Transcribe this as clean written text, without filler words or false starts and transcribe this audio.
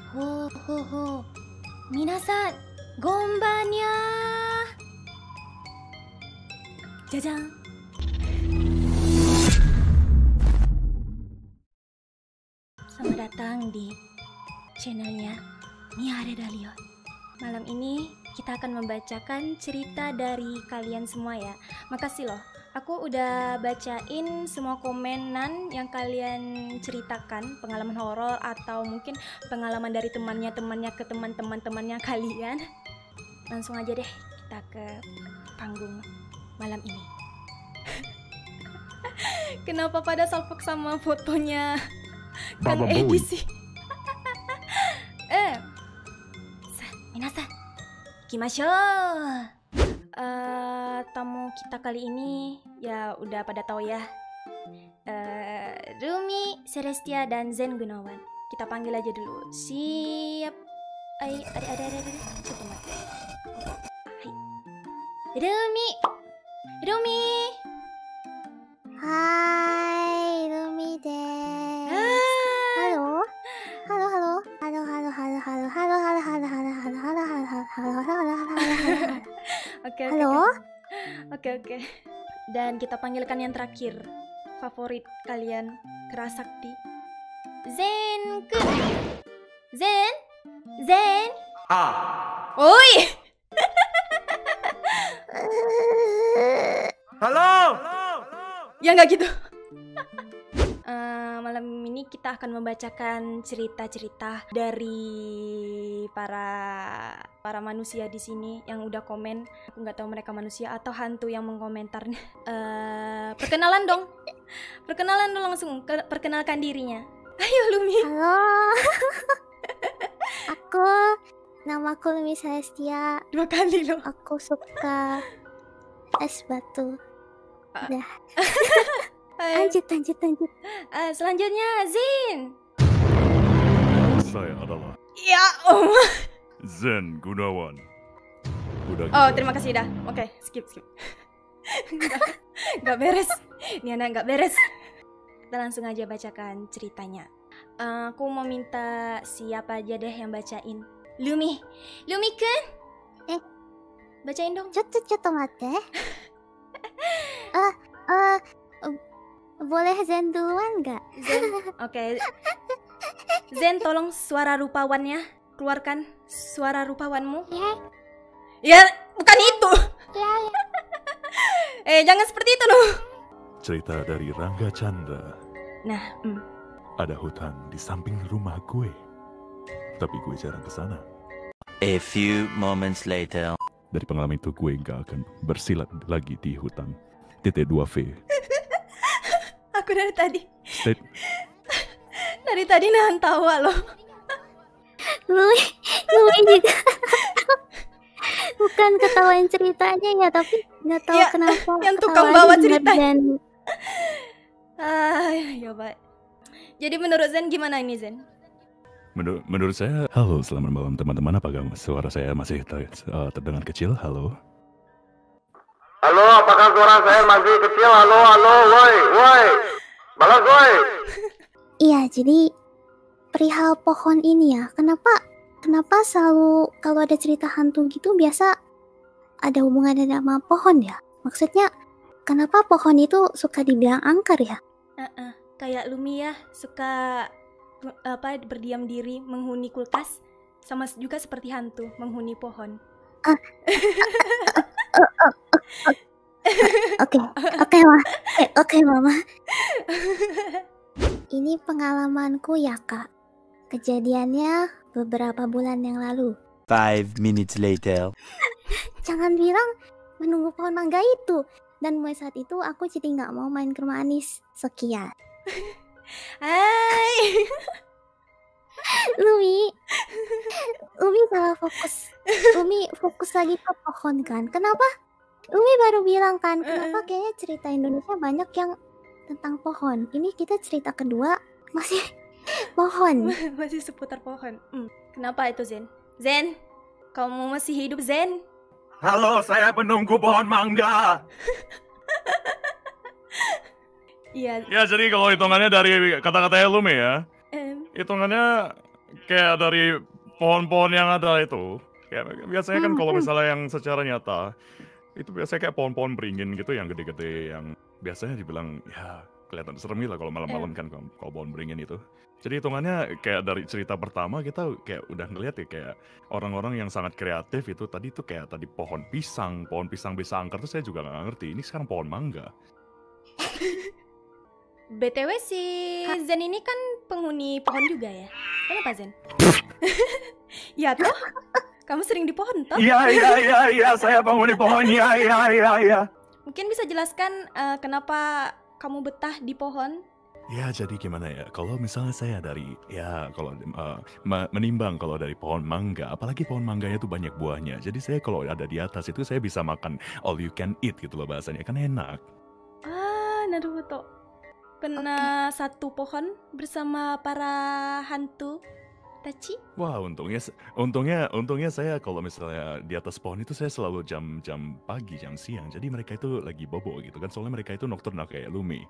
ほうほうほう。皆さん、こんばんにゃー。じゃじゃん。Selamat datang di channelnya Niare Dalion. Malam ini kita akan membacakan cerita dari kalian semua ya. Makasih loh, aku udah bacain semua komenan yang kalian ceritakan, pengalaman horor atau mungkin pengalaman dari temannya ke teman-temannya kalian. Langsung aja deh kita ke panggung malam ini. Kenapa pada salpok sama fotonya Kang Edi sih? Minasan, ikimashou. Tamu kita kali ini ya udah pada tahu ya. Rumi, Celestia dan Zen Gunawan. Kita panggil aja dulu. Siap. Ada. Coba. Hai. Rumi. Hai, Rumi desu. Oke. Dan kita panggilkan yang terakhir, favorit kalian, Kerasakti. Zen. Oi. Halo. Ya nggak gitu. Malam ini kita akan membacakan cerita-cerita dari para manusia di sini yang udah komen. Aku nggak tahu mereka manusia atau hantu yang mengkomentarnya. Perkenalan dong langsung. Perkenalkan dirinya. Ayo Lumi. Halo. Namaku Lumi Celestia. 2 kali loh. Aku suka es batu. Udah. Lanjut. Selanjutnya Zin. Saya adalah Ya Zen Gunawan. Udah gitu. Oh, terima kasih dah. Oke, skip. Nggak beres. Ini anak nggak beres. Kita langsung aja bacakan ceritanya. Aku mau minta siapa aja deh yang bacain. Lumi kan? Bacain dong. ちょっと待って。Boleh Zen duluan nggak? Zen, oke. Zen, tolong suara rupawannya. Keluarkan suara rupawanmu. Ya, bukan itu. Jangan seperti itu loh. Cerita dari Rangga Chandra. Nah, Ada hutan di samping rumah gue, tapi gue jarang ke sana. A few moments later. Dari pengalaman itu gue nggak akan bersilat lagi di hutan. T2V. Aku dari tadi State. nahan tawa loh. Lumi juga. Bukan ketawain ceritanya ya, tapi nggak tahu Ya, kenapa. yang tukang ketawain bawa bener ceritanya. dan Ya baik. Jadi menurut Zen gimana ini Zen? Menurut saya, halo, selamat malam teman-teman. Apakah suara saya masih terdengar kecil? Halo. Halo, apakah suara saya masih kecil? Halo, woi. Balas, woi. Iya, jadi perihal pohon ini ya, kenapa selalu kalau ada cerita hantu gitu biasa ada hubungannya sama pohon ya? Maksudnya kenapa pohon itu suka dibilang angker ya? Kayak Lumi ya, suka berdiam diri menghuni kulkas, sama juga seperti hantu menghuni pohon. Oke, Mama. Ini pengalamanku ya, Kak. Kejadiannya beberapa bulan yang lalu. 5 minutes later. Jangan bilang menunggu pohon mangga itu. Dan mulai saat itu aku jadi nggak mau main ke rumah Anis. Sekian. Hai. Lumi salah fokus. Lumi fokus lagi ke pohon kan. Kenapa? Lumi baru bilang kan, kenapa kayaknya cerita Indonesia banyak yang tentang pohon. Ini kita cerita kedua masih pohon. Masih seputar pohon. Kenapa itu Zen? Zen, kamu masih hidup Zen? Halo, saya penunggu pohon mangga. Iya. Ya, jadi kalau hitungannya dari kata-katanya Lumi ya, hitungannya kayak dari pohon-pohon yang ada itu. Kayak biasanya kan kalau misalnya yang secara nyata itu biasanya kayak pohon-pohon beringin gitu yang gede-gede yang biasanya dibilang ya kelihatan serem gitu lah kalau malam-malam kan kalau pohon beringin itu. Jadi hitungannya kayak dari cerita pertama kita kayak udah ngeliat ya kayak orang-orang yang sangat kreatif itu tadi tuh kayak tadi pohon pisang bisa angker tuh saya juga nggak ngerti. Ini sekarang pohon mangga. BTW si Zen ini kan penghuni pohon juga ya? Kenapa Zen? Ya toh? Kamu sering di pohon toh? Iya, saya penghuni pohon, iya. Mungkin bisa jelaskan kenapa kamu betah di pohon? Ya jadi gimana ya, kalau misalnya saya dari, ya kalau menimbang kalau dari pohon mangga, apalagi pohon mangganya tuh banyak buahnya. Jadi saya kalau ada di atas itu saya bisa makan all you can eat gitu loh bahasanya, kan enak. Naruto. Kena satu pohon bersama para hantu Tachi. Wah untungnya saya kalau misalnya di atas pohon itu saya selalu jam pagi, jam siang. Jadi mereka itu lagi bobo gitu kan, soalnya mereka itu nocturnal kayak Lumi.